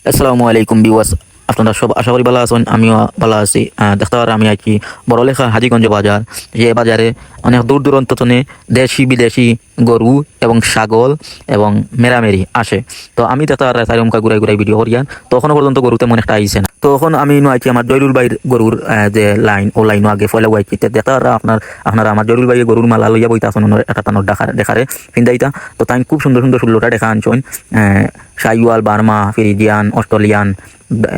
আসসালামু আলাইকুম বিওয়াস, আপনারা সব আশা করি ভালো আছেন। আমিও ভালো আছি। দেখতে পারেন আমি আছি বড়লেখা হাজিগঞ্জ বাজার। যে বাজারে অনেক দূর দূরান্ত থেকে দেশি বিদেশি গরু এবং ছাগল এবং মেরামেরি আসে। তো আমি দেখতে পারি চারিমুখা ঘুরাই ঘুরাই ভিডিও করিয়ান। তখনও পর্যন্ত গরু তেমন একটা আইছে না। তখন আমি আছি আমার জয়রুল ভাইয়ের গরুর যে লাইন ও লাইনও আগে ফলে আইছি। দেখতে পারা আপনারা আমার জয়রুল ভাইয়ের গরুর মালা লইয়া বইতে আসুন একটা টানোর দেখারে ফিন্দাইতা। তো তাই খুব সুন্দর সুন্দর 16টা দেখা আনছেন। শাইওয়াল, বার্মা, ফিরিজিয়ান, অস্ট্রেলিয়ান,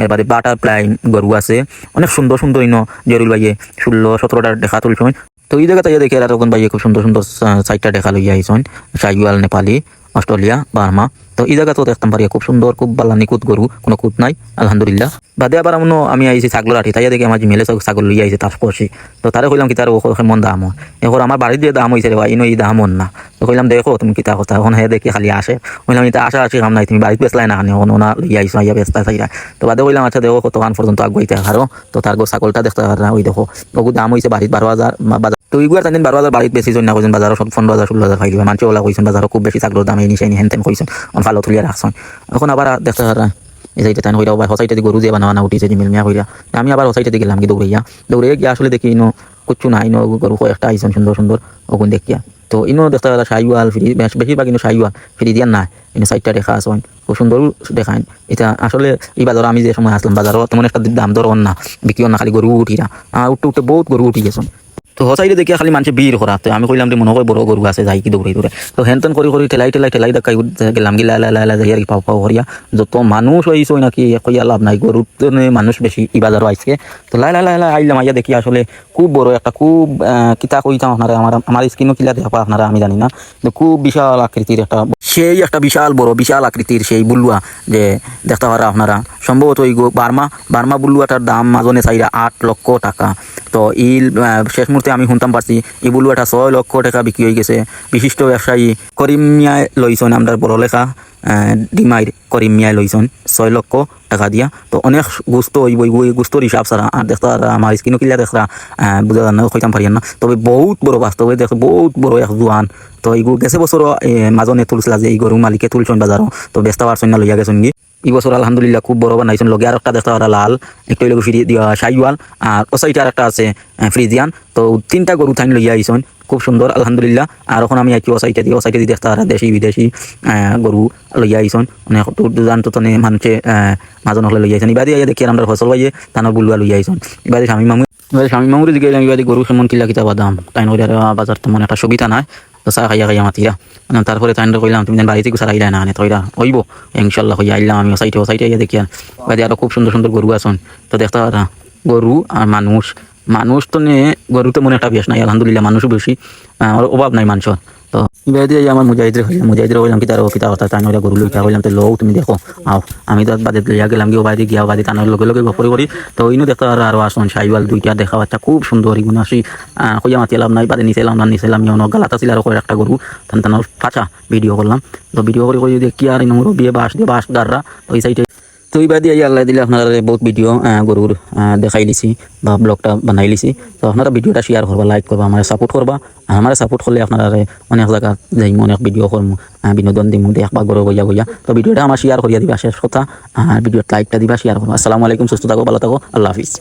এবারে বাটারফ্লাই গরু আছে অনেক সুন্দর সুন্দর ইনো জয়রুল ভাইয়ে 16-17টা দেখা তুলছেন। তো এই জায়গা তাই দেখে আর তখন ভাইয়ে খুব সুন্দর সুন্দর 4টা দেখা লইয়া আইছেন। Sahiwal, Nepali, Australia, Burma. তো এই জায়গা তো দেখতাম পারি খুব সুন্দর, খুব ভালো নিকুত গরু, কোনো কুত নাই আলহামদুলিল্লাহ। বাদে আবার আমি আইছি ছাগল আঠি, তাই দেখে আমার মেলে ছাগল লইয়া আইছে তার করছি। তো তারে কইলাম কি তার মন দাম হয় এখন আমার বাড়ির যে দাম হয়েছে রে ভাই ইনো এই দাম না। তো কইলাম দেখো তুমি কিতা কথা, এখন হে দেখি খালি আসে। কইলাম এটা আশা আসি কাম নাই, তুমি বাড়িতে বেসলাই না এখন ওনা লইয়া আইসো আইয়া ব্যস্ত থাইরা। তো বাদে কইলাম আচ্ছা দেখো কতক্ষণ পর্যন্ত আগুয়াইতে হারো। তো তার ছাগলটা দেখতে পারা ওই দেখো ওগু দাম হয়েছে বাড়িতে 12,000 বাজার। তো ওইগুলো তাই 12,000 বাড়িতে বেশি না কইছেন, বাজারও 15,000 16,000 খাই দিবে মানুষ ওলা কইছেন। বাজারও খুব বেশি ছাগলের দাম এই নিশাই হেন তেন কইছেন, ভালো তুলিয়া রাখছেন। এখন আবার দেখতে পারা এই সাইডে তাই হইরা হসাইটা দিয়ে গরু দিয়ে বানানা উঠিছে যে মিলমিয়া হইরা। আমি আবার হসাইটা দিয়ে গেলাম কি দৌড়ে গিয়া আসলে দেখি ইনো কুচ্ছু না, ইনো গরু কয়েকটা আইসন সুন্দর সুন্দর ওগুন দেখিয়া। তো ইনো দেখতে পারা শাইওয়াল বেশিরভাগ ইনো শাইওয়াল ফিরি দিয়ান নাই, ইনো সাইডটা দেখা আসেন খুব সুন্দর দেখায়। এটা আসলে এই বাজার আমি যে সময় আসলাম বাজারও তেমন একটা দাম দর না, বিক্রিও না, খালি গরু উঠিরা উঠতে উঠতে বহুত গরু উঠি গেছেন। তো হসাইডে দেখিয়া খালি মানুষে বীর করা। তো আমি কইলাম যে মনে হয় বড় গরু আছে যাই কি দৌড়ে দৌড়ে। তো হেনতেন করি ঠেলাই দেখাই গেলাম গিলা লাইলা যাই আর কি পাও করিয়া। যত মানুষ হয়েছে নাকি কইয়া লাভ নাই, গরুর মানুষ বেশি ই বাজারও আইসকে। তো লাইলা আইলাম আইয়া দেখি আসলে খুব বড় একটা খুব কিতা কইতাম আপনারা আমার স্কিনও কিলা দেখা আপনারা আমি জানি না। খুব বিশাল আকৃতির একটা সেই একটা বিশাল আকৃতির সেই বুলুয়া যে দেখতে পারা আপনারা সম্ভবত ওই বার্মা বুলুয়াটার দাম মাজনে চাইরা 8 লক্ষ টাকা। তো এই শেষ মুহূর্তে আমি শুনতাম পারছি এই বুলুয়াটা 6 লক্ষ টাকা বিক্রি হয়ে গেছে। বিশিষ্ট ব্যবসায়ী করিম মিয়ায় লইছেন, আমরা বড়লেখা ডিমাইর করিম মিয়ায় লইছেন 6 লক্ষ টাকা দিয়া। তো অনেক গুস্ত ওই গুস্তর হিসাব ছাড়া আর দেখতে আমার স্কিনও কিলা দেখা বুঝা না কইতাম পারি না। তবে বহুত বড় বাস্তবে দেখ বহুত বড় এক জোয়ান। তো এইগুলো গেছে বছর মাজনে তুলছিলা যে এই গরু মালিকে তুলছেন বাজারও। তো ব্যস্ত পারছেন না লইয়া গেছেন গি এই বছর আলহামদুলিল্লাহ খুব বড় বানাইছেন। লগে আর একটা দেখতে পারা লাল একটু লগে ফিরি দিয়া শাইওয়াল আর ও সাইডে আর একটা আছে ফ্রিজিয়ান। তো 3টা গরু থাইন লইয়া আইছেন খুব সুন্দর আলহামদুলিল্লাহ। আর এখন আমি আইছি ও সাইডে দিয়ে দেখতে পারা দেশি বিদেশি গরু লইয়া আইছেন অনেক দুজান তো মানুষে মাজন হলে লইয়া আইছেন। ইবাদি আইয়া দেখি আমরা ফসল পাইয়ে তানোর বুলুয়া লইয়া আইছেন। ইবাদি স্বামী মামুরি দিকে ইবাদি গরু সেমন কিলা কিতা বাদাম তাই বাজার তেমন একটা সুবিধা নাই। তো চা খাইয়া মাতিরা তারপরে তাই কইলাম তুমি বাড়িতে গুছার আইলা না আনে তইরা হইব ইনশাল্লাহ হইয়া আইলাম। আমি সাইটে আইয়া দেখি বাদে আরো খুব সুন্দর সুন্দর গরু আছেন। তো দেখতে পারা গরু আর মানুষ তো নিয়ে গরুতে মনে একটা বেশ নাই আলহামদুলিল্লাহ, মানুষও বেশি অভাব নাই মানুষের। তো ইবাদি আমার মুজাহিদের হইলাম কি তার কিতা কথা তাই গরু লইতা হইলাম তো লও তুমি দেখো আও। আমি তো বাদে লইয়া গেলাম গিয়ে বাড়ি গিয়া বাড়ি টানার লগে গপরি করি। তো ইনো দেখতে আরো আসুন শাইওয়াল 2টা দেখা বাচ্চা খুব সুন্দর ইগুন আসি কইয়া মাতি এলাম নাই বাদে নিচে এলাম গালাতা ছিল আর একটা গরু তার ফাঁচা ভিডিও করলাম। তো ভিডিও করে দেখি আর ইনো বিয়ে বাস গাররা তো এই সাইডে। তো এইবার দিয়ে আল্লাহ দিলে আপনারা বহুত ভিডিও গরুর দেখাই লিছি বা ব্লগটা বানাই লিছি। তো আপনারা ভিডিওটা শেয়ার করবা, লাইক করবা, আমার সাপোর্ট করবা। আমার সাপোর্ট করলে আপনারা অনেক জায়গা যাই অনেক ভিডিও করবো, বিনোদন দিমু দেখবা গরু গইয়া। তো ভিডিওটা আমার শেয়ার করিয়া দিবা শেষ কথা। আর ভিডিওর লাইকটা দিবা, শেয়ার করবা। আসসালামু আলাইকুম, সুস্থ থাকো, ভালো থাকো, আল্লাহ হাফিজ।